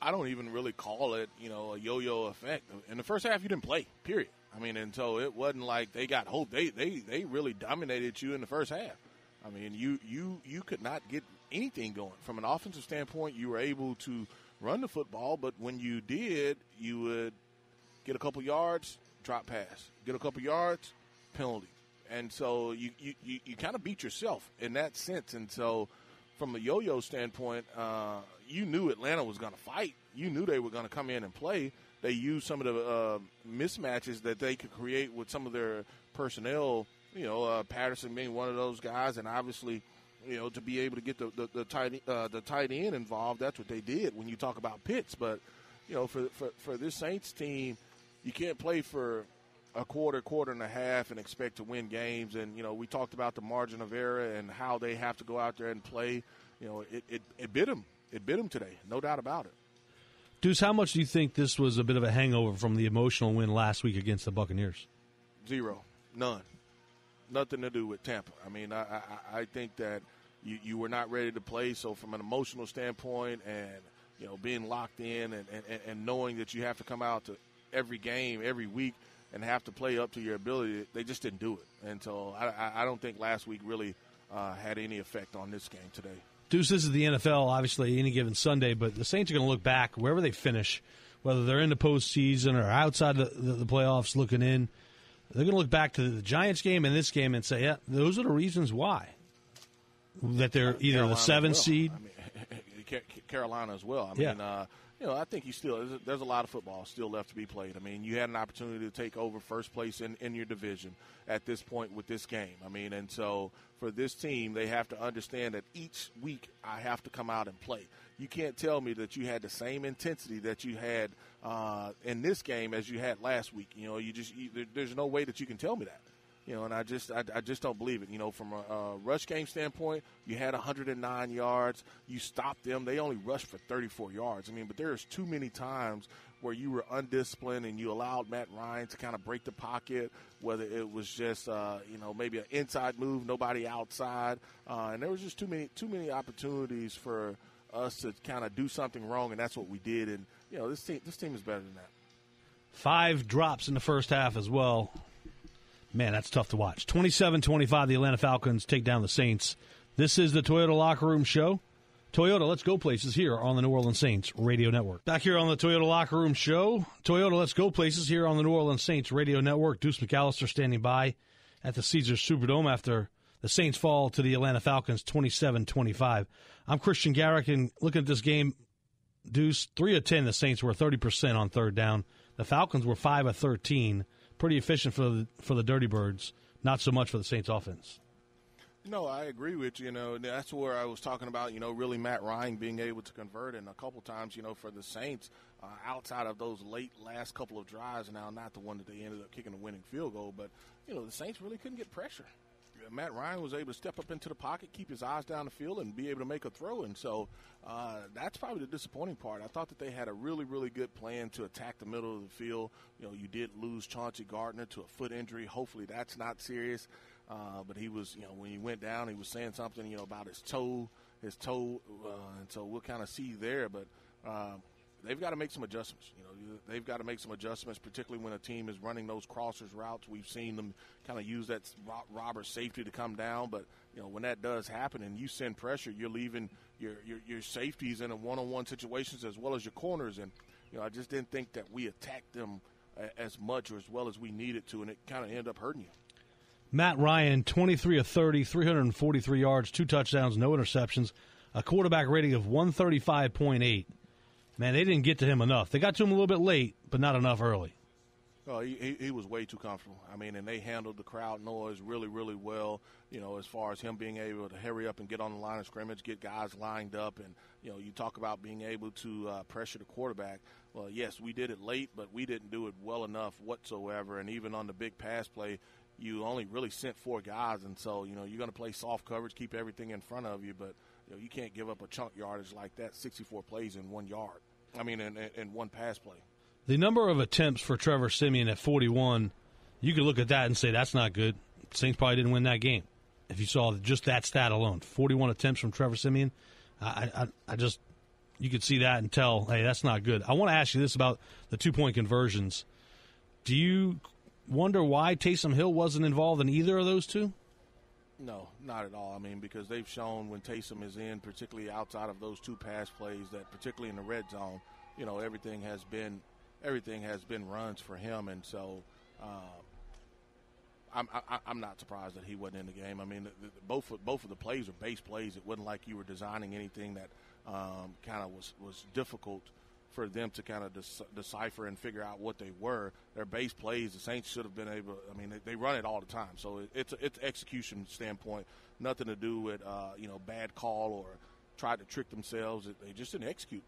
I don't even really call it, a yo-yo effect. In the first half, you didn't play, period. I mean, and so it wasn't like they got hope. They really dominated you in the first half. I mean, you could not get anything going. From an offensive standpoint, you were able to run the football, but when you did, you would get a couple yards, drop pass. Get a couple yards, penalty. And so you kind of beat yourself in that sense. And so from a yo-yo standpoint, you knew Atlanta was going to fight. You knew they were going to come in and play. They used some of the mismatches that they could create with some of their personnel, Patterson being one of those guys, and obviously, to be able to get the tight end involved. That's what they did when you talk about Pitts. But, for this Saints team, you can't play for a quarter and a half and expect to win games. And, we talked about the margin of error and how they have to go out there and play. It bit them. It bit them today, no doubt about it. Deuce, how much do you think this was a bit of a hangover from the emotional win last week against the Buccaneers? Zero. None. Nothing to do with Tampa. I mean, I think that you were not ready to play. So from an emotional standpoint and, being locked in and knowing that you have to come out to every game, every week, and have to play up to your ability, they just didn't do it. And so I don't think last week really had any effect on this game today. Deuce, this is the NFL, obviously, any given Sunday, but the Saints are going to look back wherever they finish, whether they're in the postseason or outside the playoffs looking in. They're going to look back to the Giants game and this game and say, yeah, those are the reasons why. That they're either Carolina the 7th seed. I mean, Carolina as well. I mean, I think there's a lot of football still left to be played. I mean, you had an opportunity to take over first place in your division at this point with this game. I mean, and so for this team, they have to understand that each week I have to come out and play. You can't tell me that you had the same intensity that you had in this game as you had last week. There's no way that you can tell me that. And I just don't believe it. From a rush game standpoint, you had 109 yards. You stopped them. They only rushed for 34 yards. I mean, but there's too many times where you were undisciplined and you allowed Matt Ryan to kind of break the pocket, whether it was just, maybe an inside move, nobody outside. And there was just too many opportunities for us to kind of do something wrong, and that's what we did. And, this team is better than that. 5 drops in the first half as well. Man, that's tough to watch. 27-25, the Atlanta Falcons take down the Saints. This is the Toyota Locker Room Show. Toyota, let's go places here on the New Orleans Saints Radio Network. Back here on the Toyota Locker Room Show. Toyota, let's go places here on the New Orleans Saints Radio Network. Deuce McAllister standing by at the Caesars Superdome after the Saints fall to the Atlanta Falcons 27-25. I'm Christian Garrick, and looking at this game, Deuce, 3 of 10, the Saints were 30% on third down. The Falcons were 5 of 13. Pretty efficient for the Dirty Birds, not so much for the Saints offense. No, I agree with you. That's where I was talking about, really Matt Ryan being able to convert, and a couple times, for the Saints, outside of those late last couple of drives, now not the one that they ended up kicking the winning field goal, but, the Saints really couldn't get pressure. Matt Ryan was able to step up into the pocket, keep his eyes down the field, and be able to make a throw. And so that's probably the disappointing part. I thought that they had a really, really good plan to attack the middle of the field. You did lose Chauncey Gardner to a foot injury. Hopefully that's not serious. But he was, when he went down, he was saying something, about his toe. And so we'll kind of see there. But they've got to make some adjustments. They've got to make some adjustments, particularly when a team is running those crossers routes. We've seen them kind of use that robber safety to come down. But, when that does happen and you send pressure, you're leaving your safeties in a one-on-one situations as well as your corners. And, I just didn't think that we attacked them as much or as well as we needed to, and it kind of ended up hurting you. Matt Ryan, 23 of 30, 343 yards, 2 touchdowns, no interceptions, a quarterback rating of 135.8. Man, they didn't get to him enough. They got to him a little bit late, but not enough early. Oh, he was way too comfortable. I mean, and they handled the crowd noise really, really well, as far as him being able to hurry up and get on the line of scrimmage, get guys lined up. And, you talk about being able to pressure the quarterback. Well, yes, we did it late, but we didn't do it well enough whatsoever. And even on the big pass play, you only really sent 4 guys. And so, you're going to play soft coverage, keep everything in front of you. But, you can't give up a chunk yardage like that, 64 plays in 1 yard. I mean, in one pass play. The number of attempts for Trevor Siemian at 41, you could look at that and say that's not good. Saints probably didn't win that game if you saw just that stat alone. 41 attempts from Trevor Siemian. I you could see that and tell, hey, that's not good. I want to ask you this about the 2-point conversions. Do you wonder why Taysom Hill wasn't involved in either of those two? No, not at all. I mean, because they've shown when Taysom is in, particularly outside of those 2 pass plays, that particularly in the red zone, everything has been runs for him, and so I'm not surprised that he wasn't in the game. I mean, both of the plays are base plays. It wasn't like you were designing anything that kind of was difficult for them to kind of decipher and figure out what they were. They're base plays. The Saints should have been able. I mean, they run it all the time. So it's execution standpoint. Nothing to do with bad call or tried to trick themselves. They just didn't execute.